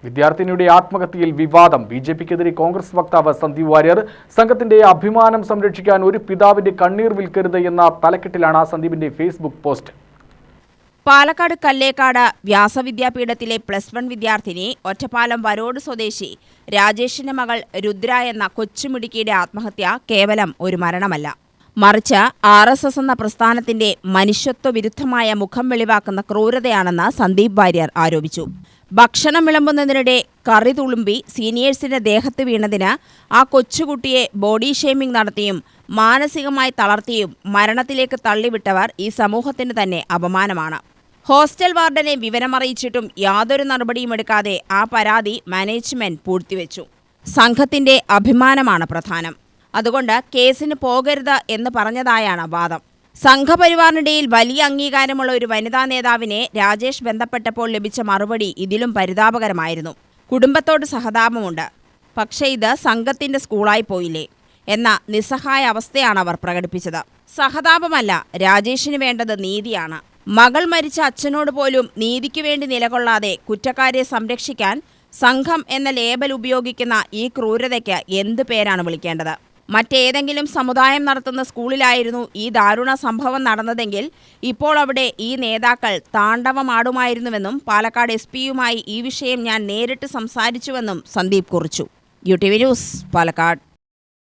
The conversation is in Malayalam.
വിദ്യാർത്ഥിനിയുടെ ആത്മഹത്യയിൽ വിവാദം. ബിജെപിക്കെതിരെ കോൺഗ്രസ് വക്താവ് സന്ദീപ് വാര്യർ. സംഘത്തിന്റെ അഭിമാനം സംരക്ഷിക്കാൻ ഒരു പിതാവിന്റെ കണ്ണീർ വിൽക്കരുത് എന്ന തലക്കെട്ടിലാണ് സന്ദീപിന്റെ ഫേസ്ബുക്ക് പോസ്റ്റ്. പാലക്കാട് കല്ലേക്കാട് വ്യാസവിദ്യാപീഠത്തിലെ +1 വിദ്യാർത്ഥിനി ഒറ്റപ്പാലം വരോട് സ്വദേശി രാജേഷിന്റെ മകൾ രുദ്ര എന്ന കൊച്ചുമിടുക്കിയുടെ ആത്മഹത്യ കേവലം ഒരു മരണമല്ല, മറിച്ച് RSS എന്ന പ്രസ്ഥാനത്തിന്റെ മനുഷ്യത്വ വിരുദ്ധമായ മുഖം വെളിവാക്കുന്ന ക്രൂരതയാണെന്ന് സന്ദീപ് വാര്യർ ആരോപിച്ചു. ഭക്ഷണം വിളമ്പുന്നതിനിടെ കറി തുളുമ്പി സീനിയേഴ്സിന്റെ ദേഹത്ത് വീണതിന് ആ കൊച്ചുകുട്ടിയെ ബോഡി ഷേമിംഗ് നടത്തിയും മാനസികമായി തളർത്തിയും മരണത്തിലേക്ക് തള്ളിവിട്ടവർ ഈ സമൂഹത്തിന് തന്നെ അപമാനമാണ്. ഹോസ്റ്റൽ വാർഡനെ വിവരമറിയിച്ചിട്ടും യാതൊരു നടപടിയും എടുക്കാതെ ആ പരാതി മാനേജ്മെന്റ് പൂഴ്ത്തിവെച്ചു. സംഘത്തിന്റെ അഭിമാനമാണ് പ്രധാനം, അതുകൊണ്ട് കേസിന് പോകരുത് എന്ന് പറഞ്ഞതായാണ് വാദം. സംഘപരിവാറിനിടയിൽ വലിയ അംഗീകാരമുള്ള ഒരു വനിതാ നേതാവിനെ രാജേഷ് ബന്ധപ്പെട്ടപ്പോൾ ലഭിച്ച മറുപടി ഇതിലും പരിതാപകരമായിരുന്നു. കുടുംബത്തോട് സഹതാപമുണ്ട്, പക്ഷേ ഇത് സംഘത്തിന്റെ സ്കൂളായി പോയില്ലേ എന്ന നിസ്സഹായ അവസ്ഥയാണ് അവർ പ്രകടിപ്പിച്ചത്. സഹതാപമല്ല, രാജേഷിന് വേണ്ടത് നീതിയാണ്. മകൾ മരിച്ച അച്ഛനോട് പോലും നീതിക്ക് വേണ്ടി നിലകൊള്ളാതെ കുറ്റക്കാരെ സംരക്ഷിക്കാൻ സംഘം എന്ന ലേബൽ ഉപയോഗിക്കുന്ന ഈ ക്രൂരതയ്ക്ക് എന്ത് പേരാണ് വിളിക്കേണ്ടത്? മറ്റേതെങ്കിലും സമുദായം നടത്തുന്ന സ്കൂളിലായിരുന്നു ഈ ദാരുണ സംഭവം നടന്നതെങ്കിൽ ഇപ്പോൾ അവിടെ ഈ നേതാക്കൾ താണ്ഡവമാടുമായിരുന്നുവെന്നും പാലക്കാട് SP യുമായി ഈ വിഷയം ഞാൻ നേരിട്ട് സംസാരിച്ചുവെന്നും സന്ദീപ് കുറിച്ചു. UTV news, Palakkad.